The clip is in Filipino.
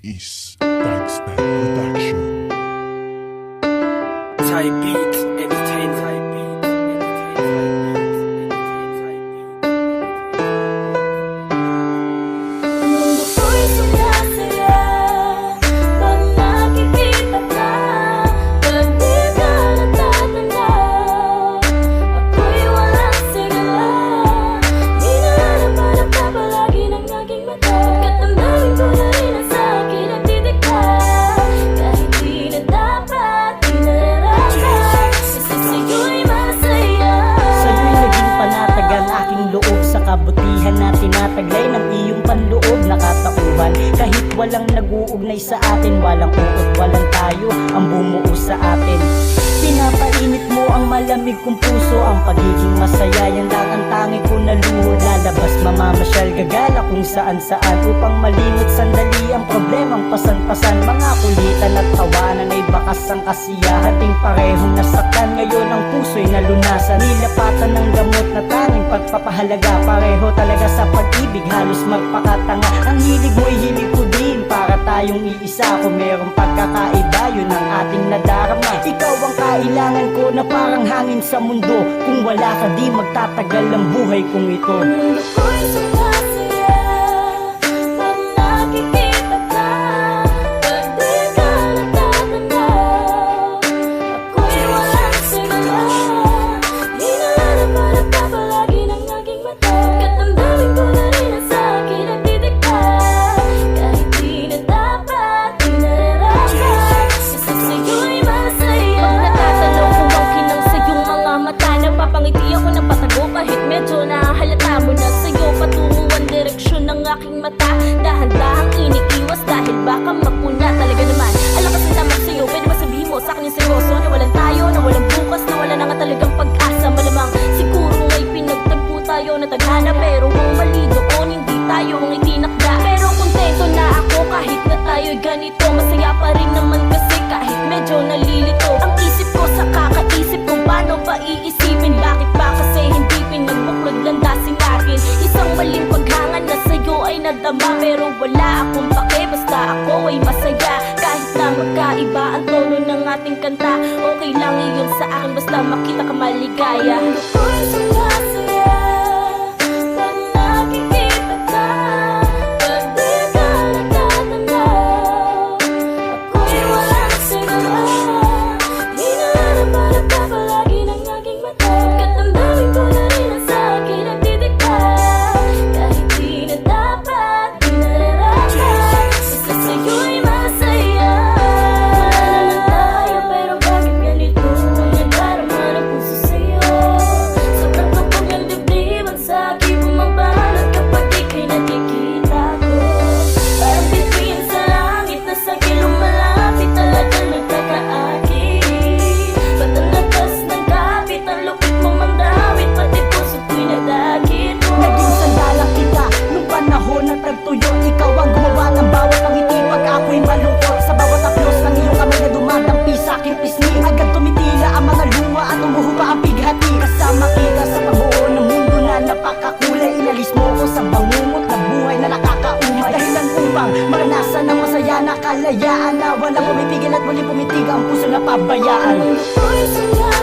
is Dykesman Production. Type beats, entertain type beats, Mundo ko'y sumasaya pag nakikita ka. Pag di ka natatanaw, ako'y walang sigla. Hinahanap-hanap ka palagi ng aking mata. Pagkat damdamin ko na rin ang sa'kin ang didikta. Kahit di na dapat, di na nararapat, basta sa'yo'y masaya. Sa'yo'y naging panatagan aking loob sa kabutihan na tinataglay ng iyong panloob na katauhan. Kahit walang nag-uugnay sa atin, walang uot, walang tayo ang bumuo sa atin. Pinapainit mo ang malamig kong puso, ang pagiging masaya, yan lang ang tangi ko na luhod. Lalabas, mamamasyal, gagala kung saan-saan upang malimot sandali ang problemang pasan-pasan. Mga kulitan at tawanan ay bakas ang kasiyahan, ting parehong nasaktan. Ngayon ang puso'y nalunasan, nilapatan ng gamot na tanging pagpapahalaga. Pareho talaga sa pag-ibig, halos magpakatanga. Ang hilig mo'y hilig ko din, para tayong iisa. Kung merong pagkakaiba, yun ang ating nadarama. Ikaw ang kailangan ko na parang hangin sa mundo. Kung wala ka di magtatagal ang buhay kong ito. Mundo ko'y sumasaya pag nakikita ka. Pag di ka natatanaw, ako'y walang sigla. Hinahanap-hanap ka palagi ng aking mata. Pagkat damdamin ko na rin ang sa'kin ang didikta. Kahit di na dapat, di na nararapat, basta sa'yo'y masaya. Pag natatanaw ko ang kinang sa iyong mga mata, napapangiti ako ng patago kahit medyo nahalata mo na sa'yo patungo ang direksyon ng aking mata. Dahan-dahang iniiwas dahil baka mapuna. Talaga naman, alakas na naman sa'yo. Pwede ba sabihin mo sa'kin yung seryoso na walang tayo, na walang bukas, na wala na nga talagang pag-asa. Malamang siguro may pinagtagpo tayo na tadhana, pero kung mali doon, hindi tayo ang itinakda. Pero kontento na ako kahit na tayo'y ganito. Masaya pa rin naman kasi kahit medyo nalilito. Ang isip ko sa kakaisip kung paano pa iisipin. Bakit ba kasi hindi pinagbuklod landasin akin? Isang maling paghanga na sa'yo ay nadama, pero wala akong pake, basta ako ay masaya. Kahit na magkaiba ang tono ng ating kanta, okay lang iyon sa akin, basta makita ka maligaya. Mundo ko'y sumasaya pag nakikita ka. Pag di ka natatanaw, ako'y walang sigla. Hinahanap-hanap ka palagi ng aking mata. Pagkat damdamin ko na rin ang sa'kin ang didikta. Kahit di na dapat, di na nararapat, basta sa'yo'y masaya. Wala na tayo pero bakit ganito ang nadarama ng puso sa'yo? Sobrang kapag ng dibdib ang sa'kin bumabalot kapag ika'y nakikita ko. Parang bituin sa langit na sa'kin lumalapit, talaga nagkakaakit. Ba't ang lakas ng kapit, ang lupit mo mandawit, pati puso ko'y nadakit mo. Naging sandalang kita nung panahon na tagtuyo. Ikaw ang gumawa ng bawat pangiti pag ako'y malungkot. Sa bawat aplos ng iyong kamay na dumadampi sa'king pisngi, agad tumitila ang mga luha at umuhupa ang bighati. Kasama kita sa pagbuo ng mundo na napakakulay. Inalis mo ko sa bangungot na buhay na nakakaumay. Dahilan upang maranasan ng masaya na kalayaan, na walang pumipigil at muli pumitig ang puso na pabayaan. Mundo ko'y sumasaya